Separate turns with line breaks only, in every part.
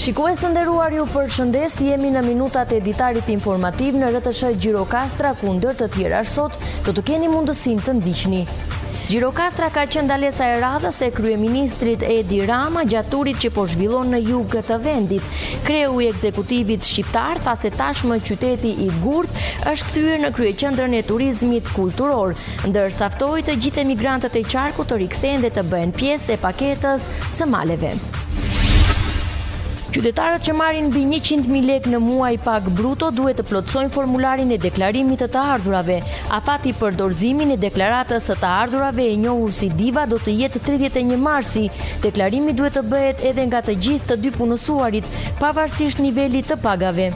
Shikues të nderuar, ju përshëndes, jemi në minutat e editarit informativ në RTS Gjirokastra, ku ndër të tjera sot do të keni mundësinë të ndiqni. Gjirokastra ka qenë ndalesa e radhës e kryeministrit Edi Rama gjatë turit që po zhvillon në jug të vendit. Kreu i ekzekutivit shqiptar tha se tashmë qyteti i Gurt është kthyer në kryeqendrën e turizmit kulturor, ndërsa ftoi të gjithë emigrantët e qarkut të rikthehen dhe të bëhen pjesë e paketës së maleve. Qytetarët që marrin mbi 100.000 lekë në muaj pag bruto duhet të plotësojnë formularin e deklarimit të ardhurave. Afati për dorëzimin e deklaratës së të ardhurave e njohur si DIVA do të jetë 31 marsi. Deklarimi duhet të bëhet edhe nga të gjithë të dy punësuarit, pavarësisht nivelit të pagave.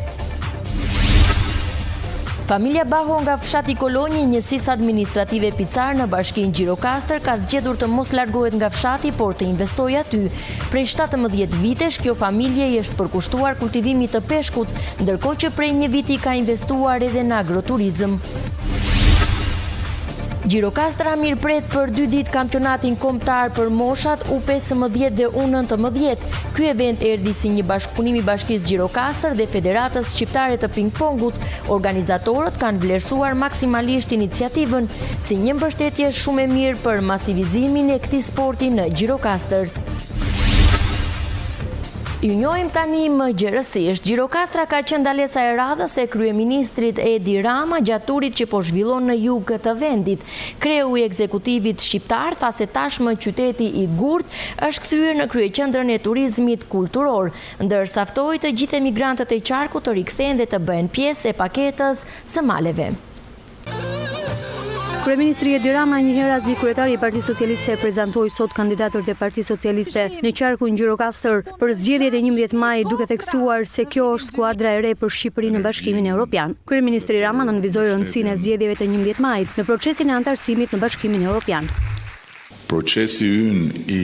Familja Baho nga fshati Kolonji, njësisë administrative Picar në bashkinë Gjirokastër, ka zgjedhur të mos largohet nga fshati, por të investojë aty. Prej 17 vitesh, kjo familje i është përkushtuar kultivimit të peshkut, ndërkohë që prej një viti ka investuar edhe në agroturizëm. Gjirokastra mirëpret për 2 ditë kampionatin kombëtar për moshat U15 dhe U19. Ky event erdhi si një bashkëpunim i Bashkisë Gjirokastër dhe Federatës Shqiptare të Pingpongut. Organizatorët kanë vlerësuar maksimalisht iniciativën si një mbështetje shumë e mirë për masivizimin e këtij sporti në Gjirokastër. Ju njohim tani më gjerësisht. Gjirokastra ka qenë ndalesa e radhës e kryeministrit Edi Rama gjatë turit që po zhvillon në jug të vendit. Kreu i ekzekutivit shqiptar tha se tashmë qyteti i Gurt është kthyer në kryeqendrën e turizmit kulturor, ndërsa ftoi të gjithë emigrantët e qarkut të rikthehen dhe të bëhen pjesë e paketës së maleve.
Kryeministri Edi Rama njëherë azi kryetari i Partisë Socialiste prezantoi sot kandidatët e Partisë Socialiste në qarkun Gjirokastër për zgjedhjet e 11 maj, duke theksuar se kjo është skuadra e re për Shqipërinë në Bashkimin Evropian. Kryeministri Rama nënvizoi rëndësinë e zgjedhjeve të 11 majit në procesin e antarësimit në Bashkimin Evropian.
Procesi ynë i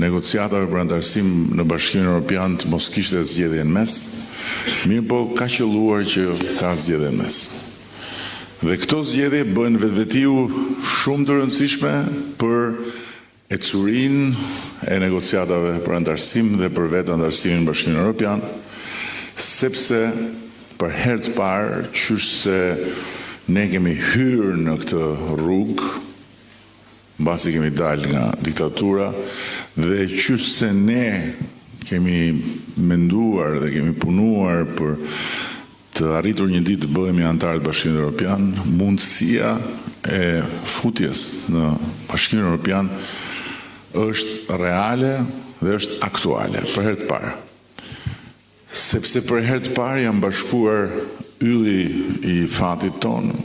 negociatave për antarësim në Bashkimin Evropian të mos kishte zgjedhje në mes, mirë po ka qelluar që ka zgjedhje në mes. Dhe këto zgjedhje bëhen vetvetiu shumë të rëndësishme për ecurinë e negociatave për antarësim dhe për vetë antarësimin në Bashkimin Evropian, sepse për herë të parë qysh se ne kemi hyrë në këtë rrugë, mbasi kemi dalë nga diktatura, dhe qysh se ne kemi menduar dhe kemi punuar për të arritur një ditë të bëhemi antarë të Bashkimit Evropian, mundësia e futjes në Bashkimin Evropian është reale dhe është aktuale për herë të parë. Sepse për herë të parë janë bashkuar ylli i fatit tonë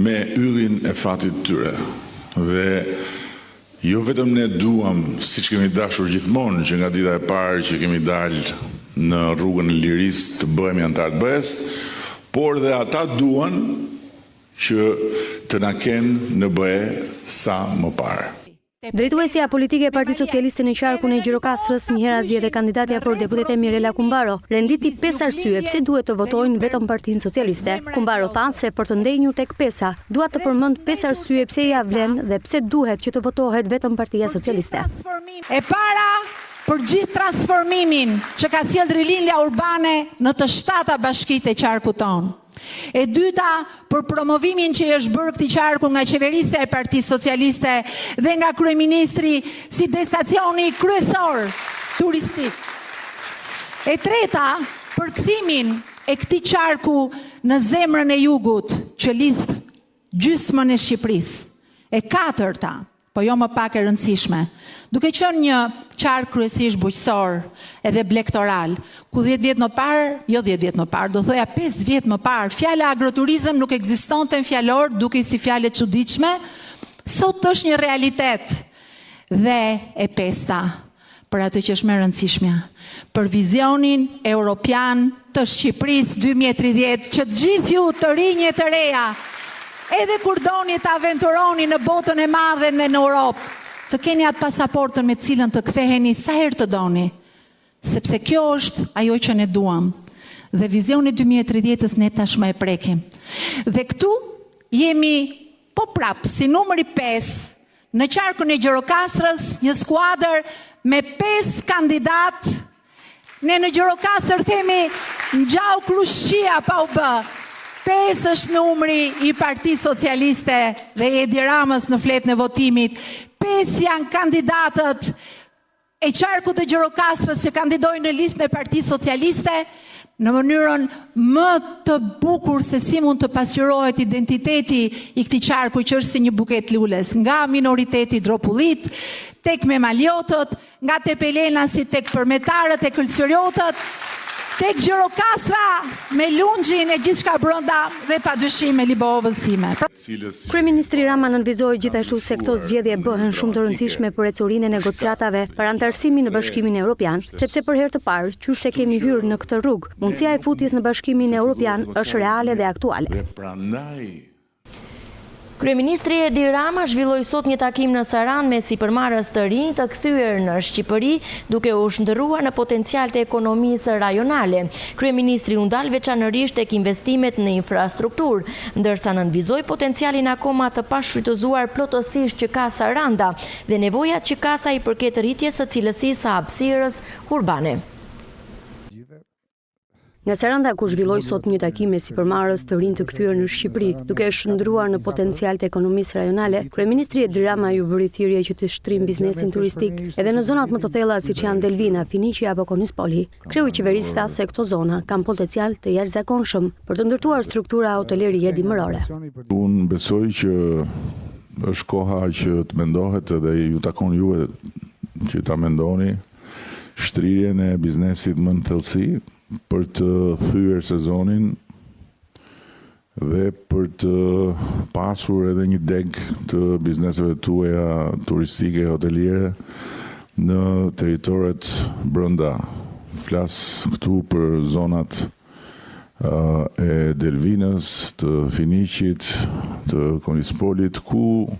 me yllin e fatit tyre. Dhe jo vetëm ne duam, siç kemi dashur gjithmonë, që nga dita e parë që kemi dalë në rrugën e lirisë të bëhemi antarë të BE-s, por dhe ata duan që të na kenë në BE sa më parë.
Drejtuesja politike e Partisë Socialiste në qarkun e Gjirokastrës njëherë zgjedhë kandidatja për deputete Mirela Kumbaro. Renditi 5 arsye pse duhet të votojnë vetëm Partinë Socialiste. Kumbaro tha se për të ndenjur tek 5-a, dua të përmend 5 arsye pse ja vlen dhe pse duhet që të votohet vetëm Partia Socialiste.
E para, për gjithë transformimin që ka sjellë rilindja urbane në të 7 bashkitë e qarkut tonë. E dyta, për promovimin që është bërë këtij qarku nga qeverisja e Partisë Socialiste dhe nga kryeministri si destinacioni kryesor turistik. E treta, për kthimin e këtij qarku në zemrën e jugut që lidh gjysmën e Shqipërisë. E katërta, po jo më pak e rëndësishme, duke qenë një qark kryesisht bujqësor edhe blektoral, ku 10 vjet më parë, jo 10 vjet më parë, do thoja 5 vjet më parë, fjala agroturizëm nuk ekzistonte në fjalor, duke si fjalë e çuditshme, sot është një realitet. Dhe e pesta, për atë që është më e rëndësishme, për vizionin europian të Shqipërisë 2030, që të gjithë ju të rinj e të reja, edhe kur doni të aventuroni në botën e madhe dhe në Europë, të keni atë pasaportën me cilën të ktheheni sa herë të doni, sepse kjo është ajo që ne duam. Dhe vizioni 2030-s ne tashmë e prekim. Dhe këtu jemi po prapë si numri 5 në qarkun e Gjirokastrës, një skuadër me 5 kandidat Ne në Gjirokastër themi ngjau Krushqia pa u bë. 5 është numri i Partisë Socialiste dhe Edi Ramës në fletën e votimit. 5 janë kandidatët e qarkut të Gjirokastrës që kandidojnë në listën e Partisë Socialiste në mënyrën më të bukur se si mund të pasqyrohet identiteti i këtij qarku që është si një buket lules, nga minoriteti dropullit, tek memaliotët, nga tepelenasi tek përmetarët e këlqyriotët, tek Gjirokastra me lungjin e gjithçka brenda dhe padyshim me Libovës time.
Kryeministri Rama nënvizoi gjithashtu se këto zgjedhje bëhen shumë të rëndësishme për ecurinë e negociatave për anëtarësimin në Bashkimin Evropian, sepse për herë të parë, qysh se kemi hyrë në këtë rrugë, mundësia e futjes në Bashkimin Evropian është reale dhe aktuale.
Kryeministri Edi Rama zhvilloi sot një takim në Saran me sipërmarrës të rinj të kthyer në Shqipëri, duke u shndërruar në potencial të ekonomisë rajonale. Kryeministri u ndal veçanërisht tek investimet në infrastrukturë, ndërsa nënvizoi potencialin akoma të pashfrytëzuar plotësisht që ka Saranda dhe nevojat që ka sa i përket rritjes së cilësisë së hapësirës urbane.
Nga Saranda ku zhvilloi sot një takim me sipërmarrës të rinj të kthyer në Shqipëri, duke shndruar në potencial të ekonomisë rajonale, kryeministri Edi Rama ju bëri thirrje që të shtrim biznesin turistik edhe në zonat më të thella siç janë Delvina, Finiqi apo Konispoli. Kreu i qeverisë tha se këto zona kanë potencial të jashtëzakonshëm për të ndërtuar struktura hotelerie dimërore.
Unë besoj që është koha që të mendohet edhe ju takon juve që ta mendoni shtrirjen e biznesit më në thellësi për të thyer sezonin dhe për të pasur edhe një deg të bizneseve tuaja turistike hoteliere në territoret brenda. Flas këtu për zonat e Delvinës, të Finiqit, të Konispolit, ku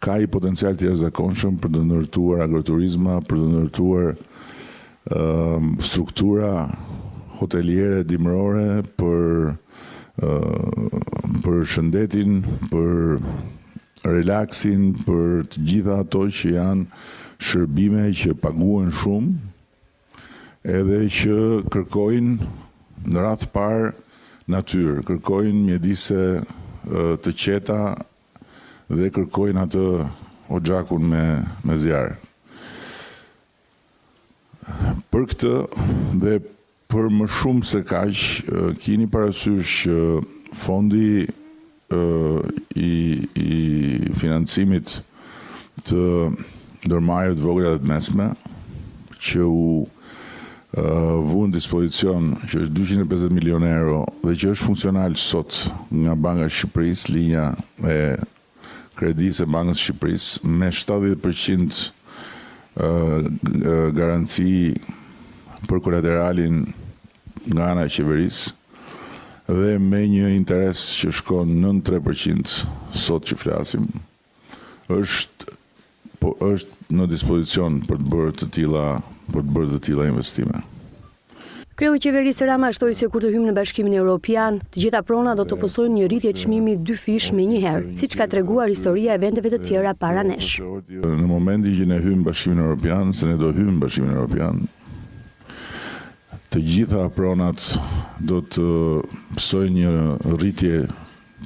ka i potencial të jashtëzakonshëm për të ndërtuar agroturizma, për të ndërtuar struktura hoteliere dimërore për shëndetin, për relaksin, për të gjitha ato që janë shërbime që paguhen shumë, edhe që kërkojnë në radhë parë natyrë, kërkojnë mjedise të qeta dhe kërkojnë atë oxhakun me zjarr. Për këtë dhe për më shumë se kaq, keni parasysh që fondi i financimit të ndërmarrjeve të vogla dhe të mesme që u vu në dispozicion, që është 250 milionë euro dhe që është funksional sot nga Banka e Shqipërisë, linja e kredisë e Bankës së Shqipërisë me 70% garanci për kolateralin nga ana e qeverisë dhe me një interes që shkon 93% sot që flasim, është në dispozicion për të bërë të tilla investime.
Kreu i qeverisë Rama shtoi se kur të hymë në Bashkimin Evropian, të gjitha prona do të opozojnë një rritje çmimi 2 fish me një herë, siç ka treguar historia e vendeve të tjera para nesh.
Në momentin që ne hymë në Bashkimin Evropian, se ne do hymë në Bashkimin Evropian, të gjitha pronat do të pësojnë një rritje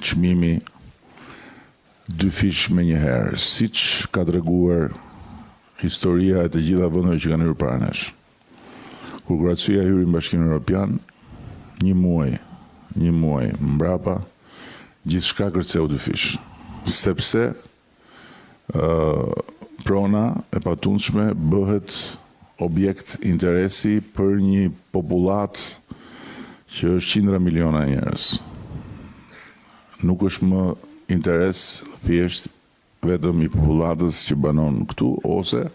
çmimi 2 fish me një herë, siç ka treguar historia e të gjitha vendeve që kanë hyrë para nesh. Kur Kroacia hyri në Bashkimin Evropian, një muaj mbrapa, gjithçka kërceu 2 fish, sepse prona e patundshme bëhet objekt interesi për një popullat që është qindra miliona njerëz. Nuk është më interes thjesht vetëm i popullatës që banon këtu, ose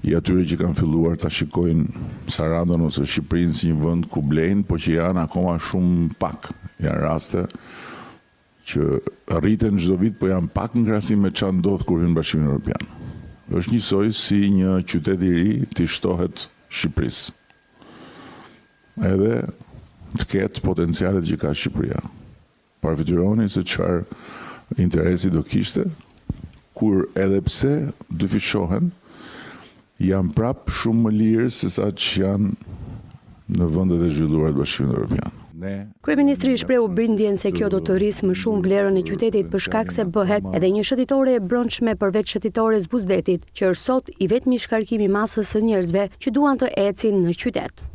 i atyre që kanë filluar ta shikojnë Sarandën ose Shqipërinë si një vend ku blejnë, po që janë akoma shumë pak. Janë raste që rriten çdo vit, po janë pak në krahasim me çfarë ndodh kur hyn në Bashkimin Evropian. Është njësoj si një qytet i ri të shtohet Shqipërisë. Edhe të ketë potencialet që ka Shqipëria. Parafityroni se çfarë interesi do kishte, kur edhe pse dyfishohen, janë prap shumë më lirë se sa që janë në vendet e zhvilluara të Bashkimit Evropian.
Kryeministri shprehu bindjen se kjo do të rrisë më shumë vlerën e qytetit për shkak se bëhet edhe një shëtitore e brendshme përveç shëtitores Buzdetit, që është sot i vetmi shkarkimi masës së njerëzve që duan të ecin në qytet.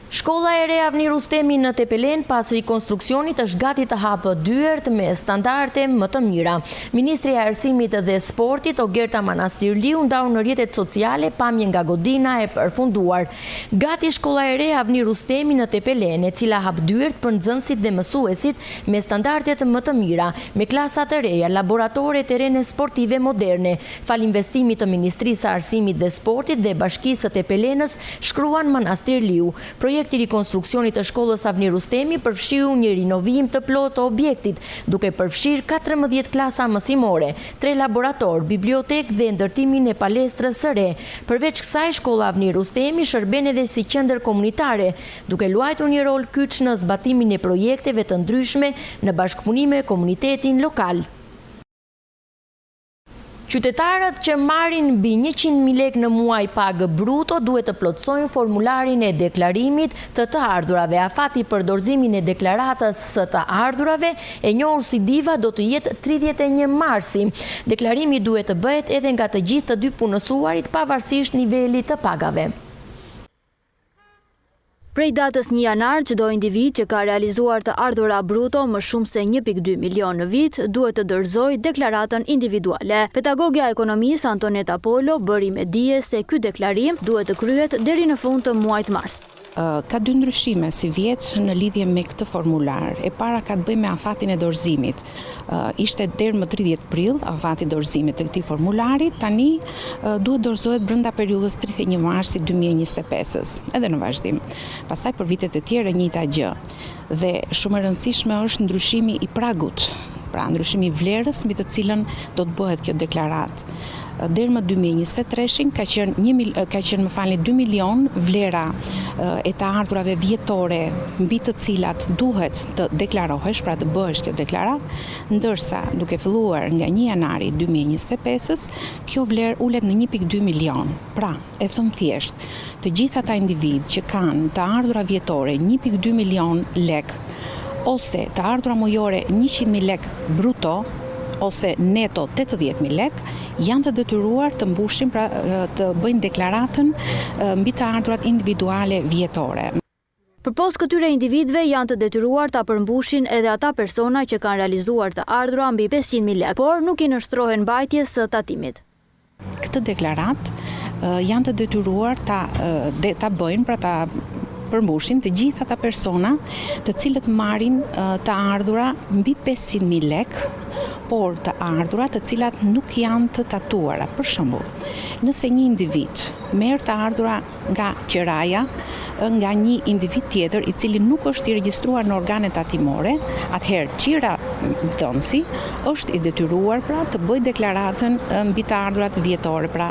Shkolla e re Avni Rustemi në Tepelen pas rikonstruksionit është gati të hapë dyert me standarde më të mira. Ministri i Arsimit dhe Sportit Ogerta Manastirliu ndau në rrjetet sociale pamje nga godina e përfunduar. Gati shkolla e re Avni Rustemi në Tepelen, e cila hap dyert për nxënësit dhe mësuesit me standardet më të mira, me klasa të reja, laboratore, terene sportive moderne. Fal investimit të Ministrisë së Arsimit dhe Sportit dhe Bashkisë së Tepelenës, shkruan Manastirliu. Projekti i rikonstruksionit të shkollës Avni Rustemi përfshiu një rinovim të plotë të objektit, duke përfshirë 14 klasa mësimore, 3 laborator, bibliotek dhe ndërtimin e palestrës së re. Përveç kësaj, shkolla Avni Rustemi shërben edhe si qendër komunitare, duke luajtur një rol kyç në zbatimin e projekteve të ndryshme në bashkëpunim me komunitetin lokal. Qytetarët që marrin mbi 100.000 lekë në muaj pagë bruto duhet të plotësojnë formularin e deklarimit të ardhurave. Afati për dorëzimin e deklaratës së të ardhurave, e njohur si DIVA, do të jetë 31 marsi. Deklarimi duhet të bëhet edhe nga të gjithë të dy punësuarit pavarësisht nivelit të pagave.
Prej datës 1 janar, çdo individ që ka realizuar të ardhura bruto më shumë se 1.2 milion në vit duhet të dorëzojë deklaratën individuale. Pedagogja e ekonomisë Antoneta Polo bëri me dije se ky deklarim duhet të kryhet deri në fund të muajit mars.
Ka dy ndryshime si vjet në lidhje me këtë formular. E para ka të bëjë me afatin e dorëzimit. Ishte deri më 30 prill afati dorëzimit të këtij formulari, tani duhet dorëzohet brenda periudhës 31 marsi 2025-s, edhe në vazhdim. Pastaj për vitet e tjera njëjta gjë. Dhe shumë e rëndësishme është ndryshimi i pragut, pra ndryshimi i vlerës mbi të cilën do të bëhet kjo deklaratë. Deri më 2023 ka qenë 2 milion vlera e të ardhurave vjetore mbi të cilat duhet të deklarohesh, pra të bëhesh kjo deklaratë, ndërsa duke filluar nga 1 janari 2025-s, kjo vlerë ulet në 1.2 milion. Pra, e thënë thjesht, të gjithë ata individ që kanë të ardhura vjetore 1.2 milion lek, ose të ardhura mujore 100.000 lek bruto, ose neto 80.000 lek, janë të detyruar të mbushin, pra të bëjnë deklaratën mbi të ardhurat individuale vjetore.
Përpos këtyre individëve janë të detyruar ta përmbushin edhe ata persona që kanë realizuar të ardhura mbi 500.000 lekë, por nuk i nështrohen mbajtjes së tatimit.
Këtë deklaratë janë të detyruar ta bëjnë, pra ta përmbushin të gjithë ata persona të cilët marrin të ardhura mbi 500.000 lekë, por të ardhura të cilat nuk janë të tatuara. Për shembull, nëse një individ merr të ardhura nga qiraja, nga një individ tjetër i cili nuk është i regjistruar në organet tatimore, atëherë qira dhënësi është i detyruar pra të bëjë deklaratën mbi të ardhurat vjetore, pra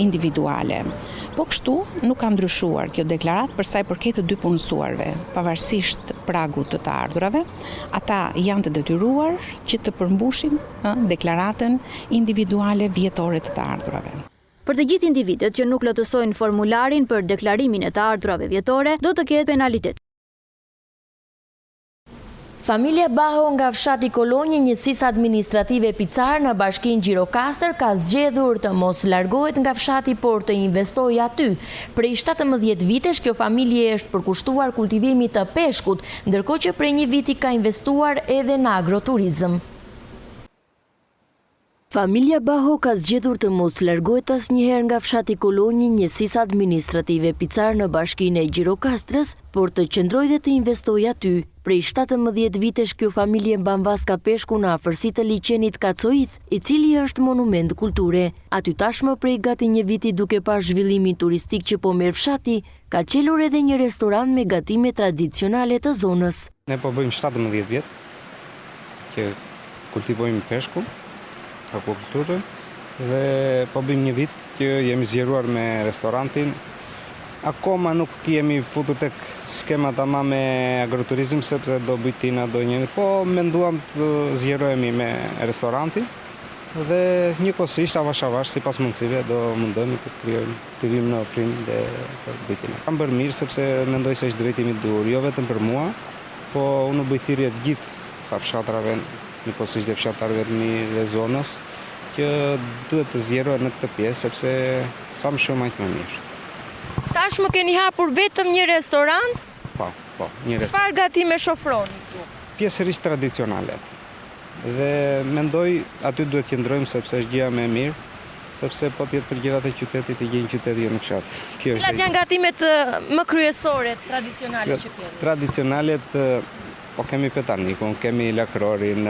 individuale. Po kështu nuk ka ndryshuar kjo deklaratë për sa i përket të dy punësuarve, pavarësisht pragut të të ardhurave, ata janë të detyruar që të përmbushin deklaratën individuale vjetore të të ardhurave.
Për të gjithë individët që nuk plotësojnë formularin për deklarimin e të ardhurave vjetore, do të ketë penalitet.
Familja Baho nga fshati Kolonjë, njësisë administrative Picar në bashkinë Gjirokastër, ka zgjedhur të mos largohet nga fshati, por të investojë aty. Prej 17 vitesh kjo familje është përkushtuar kultivimit të peshkut, ndërkohë që prej 1 viti ka investuar edhe në agroturizëm. Familja Baho ka zgjedhur të mos largohet asnjëherë nga fshati Kolonjë, njësisë administrative Picar në bashkinë e Gjirokastrës, por të qëndrojë dhe të investojë aty. Prej 17 vitesh kjo familje mban vaska peshku në afërsi të liçenit Kacoith, i cili është monument kulture. Aty tashmë prej gati 1 viti, duke parë zhvillimin turistik që po merr fshati, ka qelur edhe një restoran me gatime tradicionale të zonës.
Ne po bëjmë 17 vjet që kultivojmë peshku, akvakulturën, dhe po bëjmë 1 vit që jemi zgjeruar me restorantin. Akoma nuk jemi futur tek skema tamam me agroturizëm, sepse do bëjtina do njëri, po menduam të zgjerohemi me restorantin dhe njëkohësisht avash sipas mundësive do mundojmë të vim në ofrim dhe për bëjtjen. Kam bërë mirë sepse mendoj se është drejtimi i dur, jo vetëm për mua, po unë bëj thirrje të gjithë fshatrave, njëkohësisht dhe fshatarëve të zonës, që duhet të zgjerohen në këtë pjesë sepse sa më shumë aq më mirë.
Tashmë keni hapur vetëm një restorant?
Po, një restorant.
Çfarë gatimesh ofroni këtu?
Pjesërisht tradicionale. Dhe mendoj aty duhet të qëndrojmë sepse është gjëja më e mirë, sepse po të jetë për gjërat e qytetit të gjejnë qyteti jo në fshat.
Cilat janë gatimet më kryesore tradicionale që keni?
Tradicionalet po kemi petanikun, kemi lakrorin,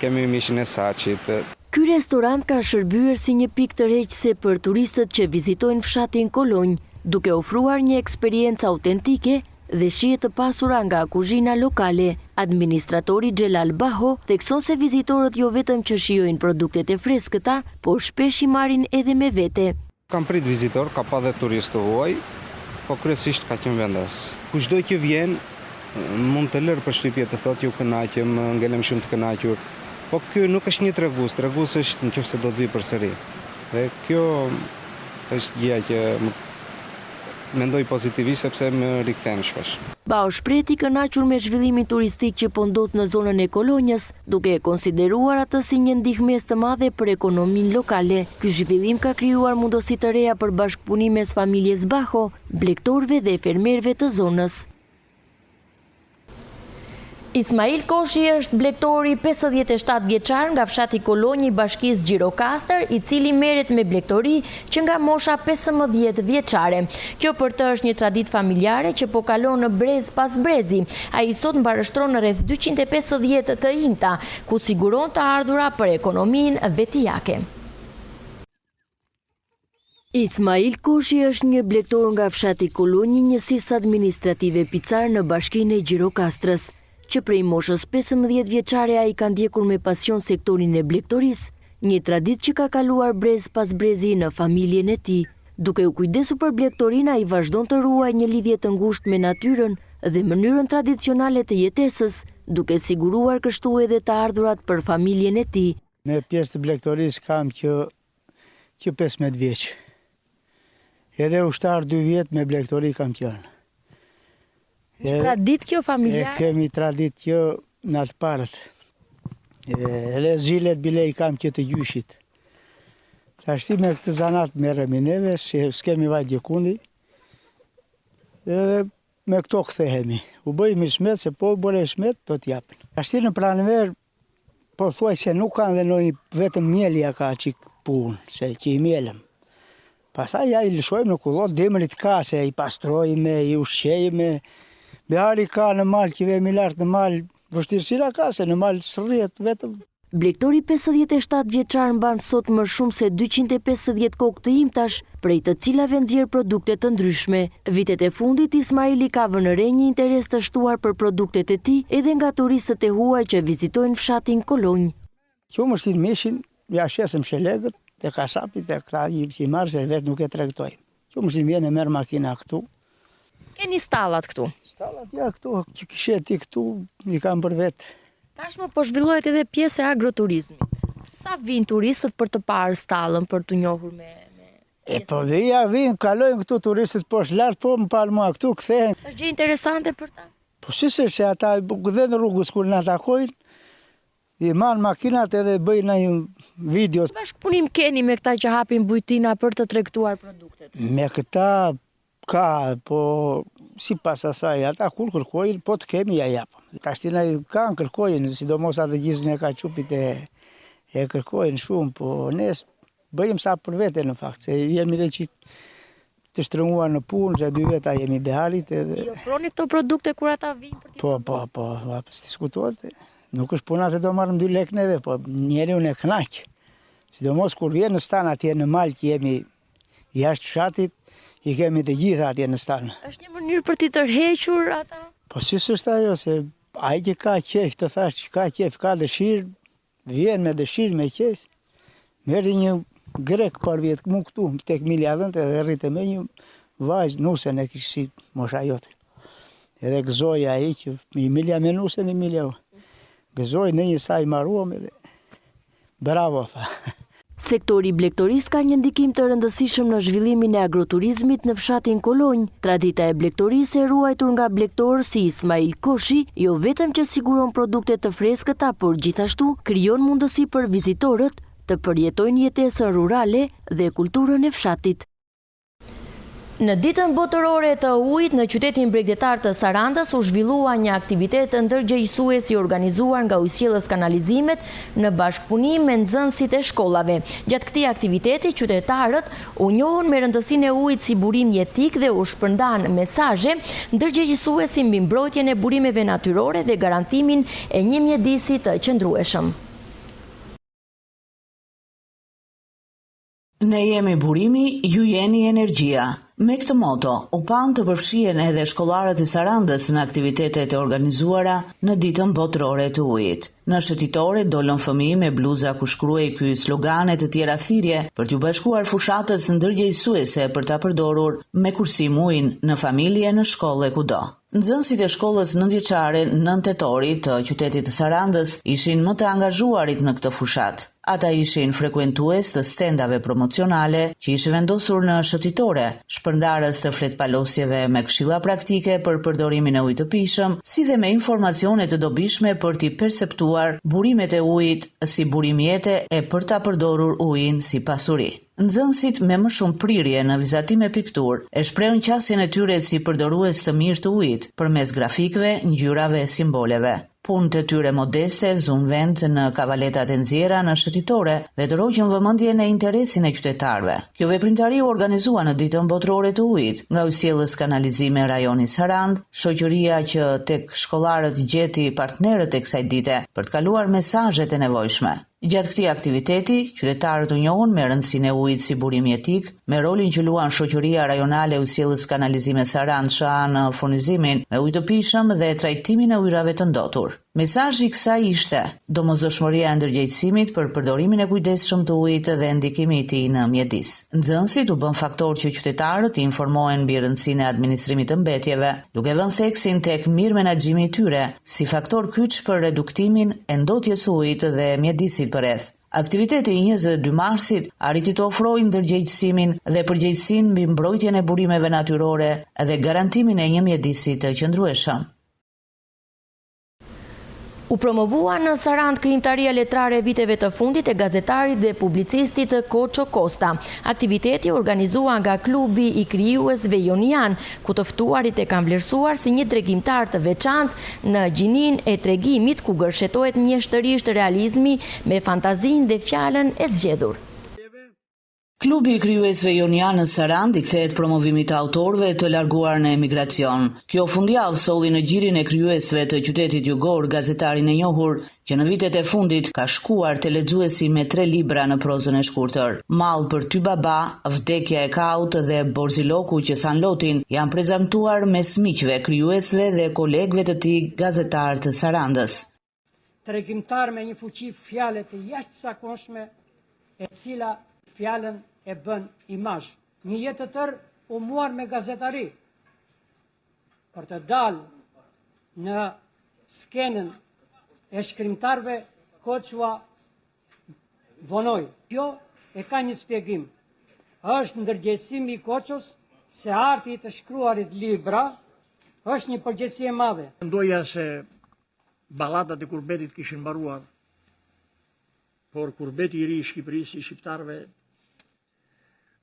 kemi mishin e saçit.
Ky restorant ka shërbyer si një pikë tërheqëse për turistët që vizitojnë fshatin Kolonjë, duke ofruar një eksperiencë autentike dhe shije të pasura nga kuzhina lokale. Administratori Xhelal Baho thekson se vizitorët jo vetëm që shijojnë produktet e freskëta, por shpesh i marrin edhe me vete.
Kam prit vizitor, ka pa dhe turist të huaj, po kryesisht ka qenë vendas. Kushdo që vjen mund të lërë përshtypje të thotë ju kënaqem, ngelem shumë të kënaqur. Po kjo nuk është një tregus është nëse do të vi përsëri. Dhe kjo është gjëja që mendoj pozitivisht sepse më rikthen shpesh.
Baho shpreh i kënaqur me zhvillimin turistik që po ndodh në zonën e Kolonjës, duke e konsideruar atë si një ndihmës të madhe për ekonominë lokale. Ky zhvillim ka krijuar mundësi të reja për bashkëpunim mes familjes Baho, blegtorëve dhe fermerëve të zonës. Ismail Koshi është blegtori 57 vjeçar nga fshati Kolonjë i bashkisë Gjirokastër, i cili merret me blegtori që nga mosha 15 vjeçare. Kjo për të është një traditë familjare që po kalon në brez pas brezi. Ai sot mbarështron rreth 250 të imta, ku siguron të ardhura për ekonominë vetijake. Ismail Koshi është një blegtor nga fshati Kolonjë, njësisë administrative Picar në bashkinë e Gjirokastrës, që prej moshës 15 vjeçare ai ka ndjekur me pasion sektorin e blegtorisë, një traditë që ka kaluar brez pas brezi në familjen e tij. Duke u kujdesur për blegtorinë, ai vazhdon të ruajë një lidhje të ngushtë me natyrën dhe mënyrën tradicionale të jetesës, duke siguruar kështu edhe të ardhurat për familjen e tij.
Në pjesë të blegtorisë kam që 15 vjeç. Edhe ushtar 2 vjet me blegtori kam qenë.
Traditë kjo familjare?
Kemi traditë kjo në atë parët. Edhe zilet bile i kam që të gjyshit. Tashti me këtë zanat merremi neve, se s'kemi vaj gjekundi. Edhe me këto kthehemi. U bëjmë shmet, se po bëre shmet, do t'japin. Tashti në pranver, po thuaj se nuk kanë dhe noi vetëm mjelja ka qik punë, se që i mjelëm. Pasaj ja i lëshojmë në kullot, demrit ka, se i pastrojme, i ushqejme. Behari ka në malë, që vemi lartë në malë, vështirësira ka, se në malë sërriet vetëm.
Blegtori 57 vjeçar mban sot më shumë se 250 kokë të imtash, prej të cilave nxjerr produkte të ndryshme. Vitet e fundit Ismaili ka vënë re një interes të shtuar për produktet e tij edhe nga turistët e huaj që vizitojnë fshatin Kolonjë.
Që më shtin mishin, ja shesëm shelegët, te kasapit, te kraji që i marrë, se vetë nuk e tregtojmë. Që më shtin vjen e merr makina këtu.
Keni stallat këtu?
Stallat ja këtu, që kishet i këtu, i kam për vetë.
Tashmë po zhvillohet edhe pjesë e agroturizmit. Sa vinë turistët për të parë stallën, për të njohur me
po ja vinë, kalojnë këtu turistët poshtë lart, po më parë mua këtu kthehen.
Është gjë interesante për ta.
Po si se ata dhe në rrugës kur na takojnë, i marrë makinat edhe bëjnë një video.
Bashkëpunim keni me këta që hapin bujtina për të tregtuar produktet?
Me këta ka, po si pas asaj, ata kur kërkojnë, po të kemi ja japëm. Kashtina kanë kërkojnë, sidomos atë gjizën e ka qupit e kërkojnë shumë, po ne bëjmë sa për vete në fakt, se jemi dhe që të shtrënguar në punë, që 2 veta jemi beharit.
I ofroni këto produkte kur ata vinë për t'i?
Po, diskutohet. Nuk është puna se do marrëm 2 lek neve, po njeri unë e knaq. Sidomos kur vjen në stan atje në mal që jemi jashtë fshatit, i kemi të gjitha atje në stan.
Është një mënyrë për t'i tërhequr ata?
Po si s'është ajo, se ai që ka qef, të thash që ka qef, ka dëshirë, vjen me dëshirë, me qef. Merri një grek par vjet mu këtu, tek Milja Dhënte, edhe rritë me një vajzë nusen e kishë si mosha jote. Edhe gëzoj ai që i Milja me nusen, i Milja. Gëzoj në një saj maruam edhe bravo, tha.
Sektori blegtoris ka një ndikim të rëndësishëm në zhvillimin e agroturizmit në fshatin Kolonj. Tradita e blegtorisë e ruajtur nga blegtorë si Ismail Koshi, jo vetëm që siguron produkte të freskëta, por gjithashtu krijon mundësi për vizitorët të përjetojnë jetesën rurale dhe kulturën e fshatit. Në ditën botërore të ujit në qytetin bregdetar të Sarandës u zhvillua një aktivitet ndërgjegjësues i organizuar nga ujësiellës kanalizimet në bashkëpunim me nxënësit e shkollave. Gjatë këtij aktiviteti, qytetarët u njohën me rëndësinë e ujit si burim jetik dhe u shpërndan mesazhe ndërgjegjësuesi mbi mbrojtjen e burimeve natyrore dhe garantimin e një mjedisi të qëndrueshëm.
Ne jemi burimi, ju jeni energjia. Me këtë moto, u pan të përfshihen edhe shkollarët e Sarandës në aktivitetet e organizuara në ditën botërore të ujit. Në shëtitore dolën fëmijë me bluza ku shkruhej ky slogane të tjera thirrje për t'u bashkuar fushatës ndërgjegjësuese për ta përdorur me kursim ujin në familje, në shkollë e kudo. Nxënësit e shkollës nëntëvjeçare 9 tetori të qytetit të Sarandës ishin më të angazhuarit në këtë fushat. Ata ishin frekuentues të stendave promocionale që ishin vendosur në shëtitore, shpërndarës të fletpalosjeve me këshilla praktike për përdorimin e ujit të pijshëm, si dhe me informacione të dobishme për t'i perceptuar burimet e ujit si burim jete e për ta përdorur ujin si pasuri. Nxënësit me më shumë prirje në vizatim e piktur e shprehën qasjen e tyre si përdorues të mirë të ujit përmes grafikëve, ngjyrave e simboleve. Punët e tyre modeste zun vend në kavaletat e nxjera në shëtitore dhe ndroqën vëmendjen e interesin e qytetarëve. Kjo veprimtari u organizua në ditën botërore të ujit nga ujësiellës kanalizime rajoni Sarandë, shoqëria që tek shkollarët gjeti partnerët e kësaj dite për të kaluar mesazhet e nevojshme. Gjatë këtij aktiviteti, qytetarët u njohën me rëndësinë e ujit si burim jetik, me rolin që luan shoqëria rajonale e ujësiellës kanalizime Sarandë në furnizimin me ujë të pijshëm dhe trajtimin e ujrave të ndotur. Mesazhi i kësaj ishte domosdoshmëria e ndërgjegjësimit për përdorimin e kujdesshëm të ujit dhe ndikimi i tij në mjedis. Nxënësit u bën faktor që qytetarët i informohen mbi rëndësinë e administrimit të mbetjeve, duke vënë theksin tek mirë menaxhimi i tyre si faktor kyç për reduktimin e ndotjes së ujit dhe mjedisit përreth. Aktiviteti i 22 marsit arriti të ofrojë ndërgjegjësimin dhe përgjegjësinë mbi mbrojtjen e burimeve natyrore dhe garantimin e një mjedisi të qëndrueshëm.
U promovua në Sarandë krijimtaria letrare viteve të fundit e gazetarit dhe publicistit Koço Kosta. Aktiviteti organizua nga klubi i krijuesve Jonian, ku të ftuarit e kanë vlerësuar si një tregimtar të veçantë në gjininë e tregimit ku gërshetohet mjeshtërisht realizmi me fantazinë dhe fjalën e zgjedhur.
Klubi i krijuesve Jonian në Sarandë i kthehet promovimit të autorëve të larguar në emigracion. Kjo fundjavë solli në gjirin e krijuesve të qytetit jugor gazetarin e njohur që në vitet e fundit ka shkuar te lexuesi me 3 libra në prozën e shkurtër. Mall për ty baba, Vdekja e kaut dhe Borziloku që than lotin janë prezantuar mes miqve, krijuesve dhe kolegëve të tij gazetar të Sarandës.
Tregimtar me një fuqi fjale të jashtëzakonshme, e cila fjalën e bën imazh. Një jetë të tërë u muar me gazetari për të dalë në skenën e shkrimtarëve Koçua vonoi. Kjo e ka një shpjegim. Është ndërgjegjësimi i Koços se arti i të shkruarit libra është një përgjegjësi e madhe.
Mendoja se balladat e Kurbetit kishin mbaruar, por Kurbeti i ri i Shqipërisë, i shqiptarëve,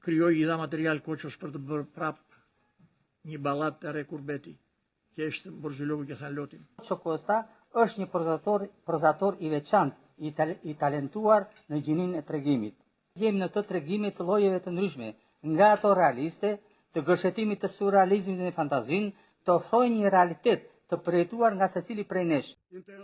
krijoi i dha material Koços për të bërë prap një balladë të re Kurbeti, që është Borziloku që than lotin.
Koço Kosta është një prozator i veçantë, i talentuar në gjininë e tregimit. Jemi në të tregime të llojeve të ndryshme, nga ato realiste, të gërshetimit të surrealizmit dhe fantazin, të ofrojnë një realitet të përjetuar nga secili prej nesh.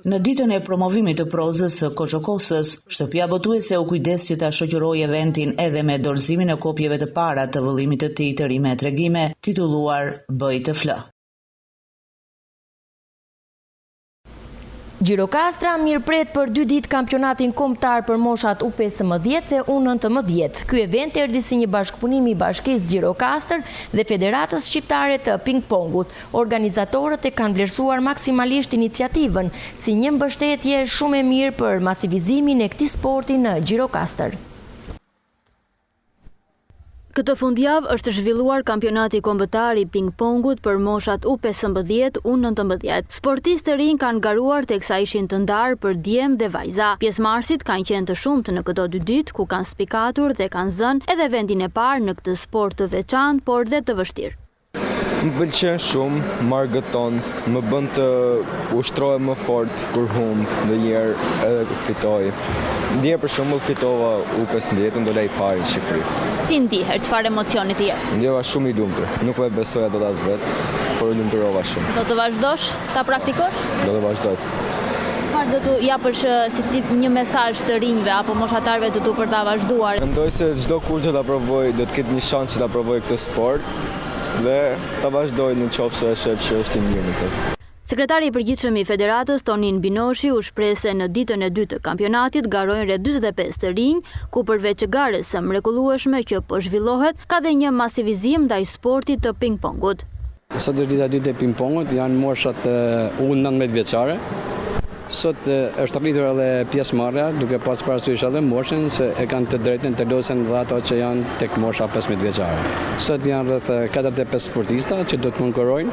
Në ditën e promovimit të prozës së Koço Kostës, shtëpia botuese u kujdes që ta shoqërojë eventin edhe me dorëzimin e kopjeve të para të vëllimit të tij të ri me tregime, titulluar Bëj të fl.
Gjirokastra mirëpret për 2 ditë kampionatin kombëtar për moshat U15 dhe U19. Ky event erdhi si një bashkëpunim i Bashkisë Gjirokastër dhe Federatës Shqiptare të Ping-pongut. Organizatorët e kanë vlerësuar maksimalisht iniciativën si një mbështetje shumë e mirë për masivizimin e këtij sporti në Gjirokastër.
Këtë fundjavë është zhvilluar kampionati kombëtar i ping-pongut për moshat U15, U19. Sportistë të rinj kanë garuar teksa ishin të ndarë për djem dhe vajza. Pjesëmarrësit kanë qenë të shumtë në këto 2 ditë ku kanë spikatur dhe kanë zënë edhe vendin e parë në këtë sport të veçantë, por dhe të vështirë.
Më pëlqen shumë, marrë gëton, më bën të ushtrohem më fort kur humb ndonjëherë edhe fitoj. Ndje për shembull fitova U15, ndola i parë në Shqipëri.
Si ndihesh, çfarë emocioni të jep?
Ndjeva shumë i lumtur, nuk e besoja dot as vet, por u lumturova shumë.
Do të vazhdosh ta praktikosh?
Do të vazhdoj.
Çfarë do të japësh si tip një mesazh të rinjve apo moshatarëve të tu për ta vazhduar?
Mendoj se çdo kush do ta provoj, do të ketë një shans që ta provoj këtë sport dhe ta vazhdoj në qoftë se e sheh që është i mirë në këtë.
Sekretari i përgjithshëm i Federatës Tonin Binoshi u shpreh se në ditën e dytë të kampionatit garojnë rreth 45 të rinj, ku përveç garës së mrekullueshme që po zhvillohet, ka dhe një masivizim ndaj sportit të ping-pongut.
Sot është dita e dytë e ping-pongut, janë moshat U19 vjeçare. Sot është rritur edhe pjesëmarrja, duke pas parasysh edhe moshën se e kanë të drejtën të losen dhe ato që janë tek mosha 15 vjeçare. Sot janë rreth 45 sportista që do të konkurrojnë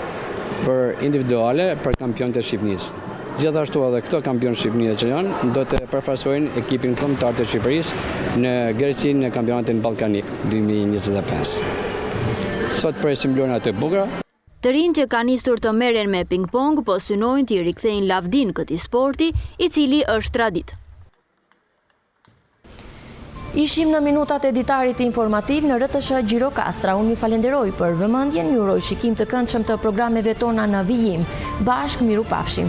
për individuale për kampionët e Shqipërisë. Gjithashtu edhe këto kampionë Shqipërisë që janë do të përfaqësojnë ekipin kombëtar të Shqipërisë në Greqinë në kampionatin ballkanik 2025. Sot presim lojëra të bukura.
Të rinj që kanë nisur të merren me ping-pong po synojnë të rikthejnë lavdin këtij sporti, i cili është traditë.
Ishim në minutat e editarit informativ në RTS Gjirokastra. Unë ju falenderoj për vëmendjen, ju uroj shikim të këndshëm të programeve tona në vijim. Bashkë miru pafshim.